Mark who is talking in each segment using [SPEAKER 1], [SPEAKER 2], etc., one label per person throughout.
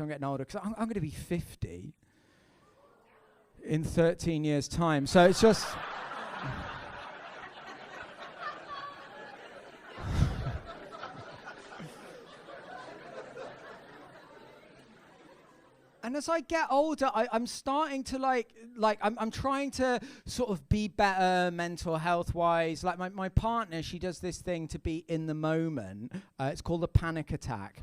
[SPEAKER 1] I'm getting older, because I'm going to be 50 in 13 years' time. So it's just... And as I get older, I'm starting to I'm trying to sort of be better mental health wise. Like my partner, she does this thing to be in the moment. It's called a panic attack.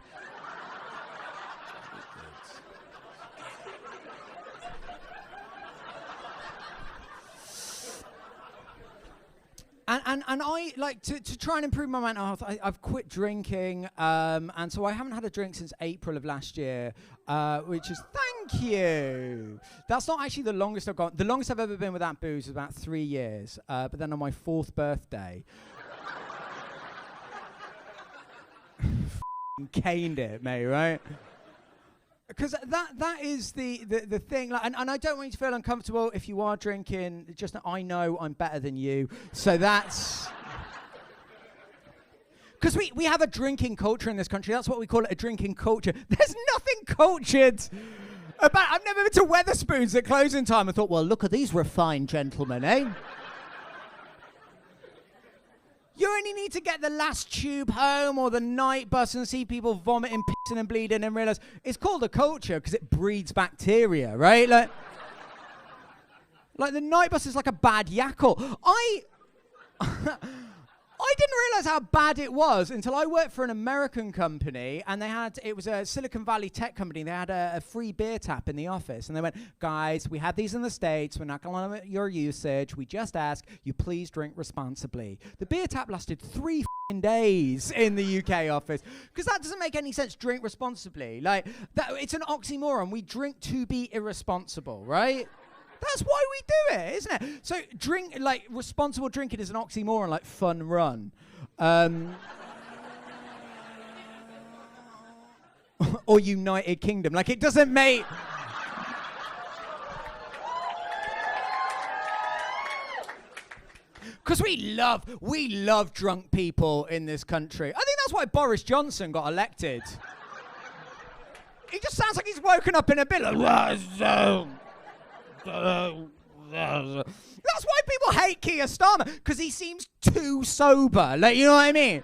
[SPEAKER 1] And I like to try and improve my mental health. I've quit drinking, and so I haven't had a drink since April of last year, which is thank you. That's not actually the longest I've gone. The longest I've ever been without booze is about 3 years. But then on my 4th birthday, caned it, mate, right? Because that is the thing, like, and I don't want you to feel uncomfortable if you are drinking. Just I know I'm better than you, so that's because we have a drinking culture in this country. That's what we call it, a drinking culture. There's nothing cultured about. I've never been to Wetherspoons at closing time and thought, well, look at these refined gentlemen, eh? You only need to get the last tube home or the night bus and see people vomiting, pissing and bleeding and realise it's called a culture because it breeds bacteria, right? Like the night bus is like a bad yackle. I didn't realise how bad it was until I worked for an American company, and it was a Silicon Valley tech company. They had a free beer tap in the office, and they went, guys, we have these in the States. We're not going to limit your usage. We just ask you please drink responsibly. The beer tap lasted 3 days in the UK office, because that doesn't make any sense. Drink responsibly. Like it's an oxymoron. We drink to be irresponsible, right? That's why we do it, isn't it? So responsible drinking is an oxymoron, like fun run. Or United Kingdom. Like, it doesn't make... Because we love drunk people in this country. I think that's why Boris Johnson got elected. He just sounds like he's woken up in a bit like... That's why people hate Keir Starmer, because he seems too sober. Like, you know what I mean?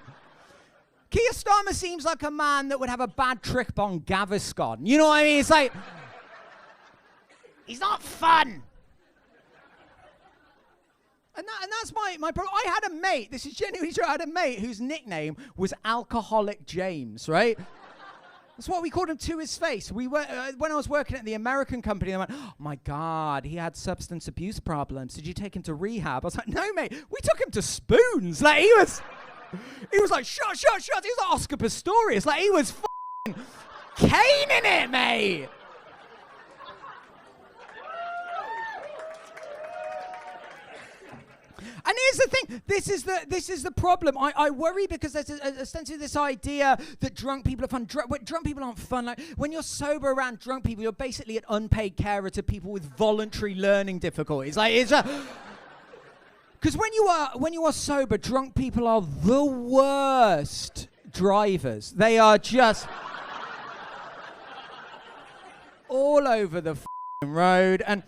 [SPEAKER 1] Keir Starmer seems like a man that would have a bad trip on Gaviscon. You know what I mean? It's like, he's not fun. And that's my problem. I had a mate, this is genuinely true, I had a mate whose nickname was Alcoholic James, right? That's what we called him to his face. We were when I was working at the American company, I went, oh my God, he had substance abuse problems. Did you take him to rehab? I was like, no, mate, we took him to Spoons. Like, he was like, shut. He was like Oscar Pistorius. Like, he was f***ing caning it, mate. And here's the thing, this is the problem. I worry because there's essentially this idea that drunk people are fun. Drunk people aren't fun. Like, when you're sober around drunk people, you're basically an unpaid carer to people with voluntary learning difficulties. Like, it's because when you are sober, drunk people are the worst drivers. They are just all over the road. And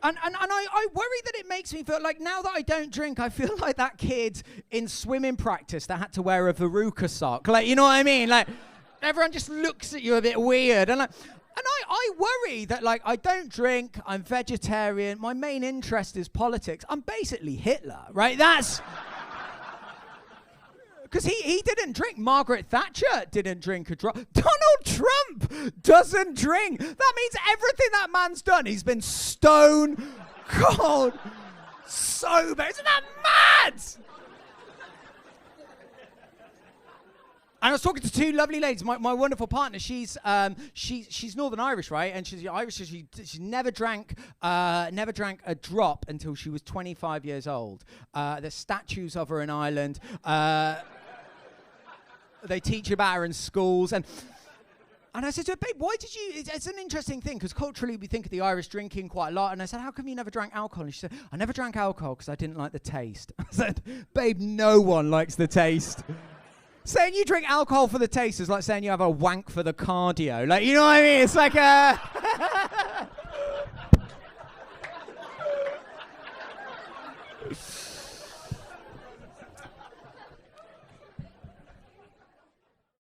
[SPEAKER 1] I worry that it makes me feel like, now that I don't drink, I feel like that kid in swimming practice that had to wear a Veruca sock. Like, you know what I mean? Like, everyone just looks at you a bit weird. And I worry that, like, I don't drink, I'm vegetarian, my main interest is politics. I'm basically Hitler, right? That's... Because he didn't drink. Margaret Thatcher didn't drink a drop. Donald Trump doesn't drink. That means everything that man's done, he's been stone cold sober. Isn't that mad? And I was talking to two lovely ladies. My wonderful partner, she's Northern Irish, right? And she's Irish. So she never drank a drop until she was 25 years old. There's statues of her in Ireland. They teach about her in schools. And I said to her, babe, why did you... It's an interesting thing, because culturally we think of the Irish drinking quite a lot. And I said, how come you never drank alcohol? And she said, I never drank alcohol because I didn't like the taste. I said, babe, no one likes the taste. saying you drink alcohol for the taste is like saying you have a wank for the cardio. Like, you know what I mean? It's like a...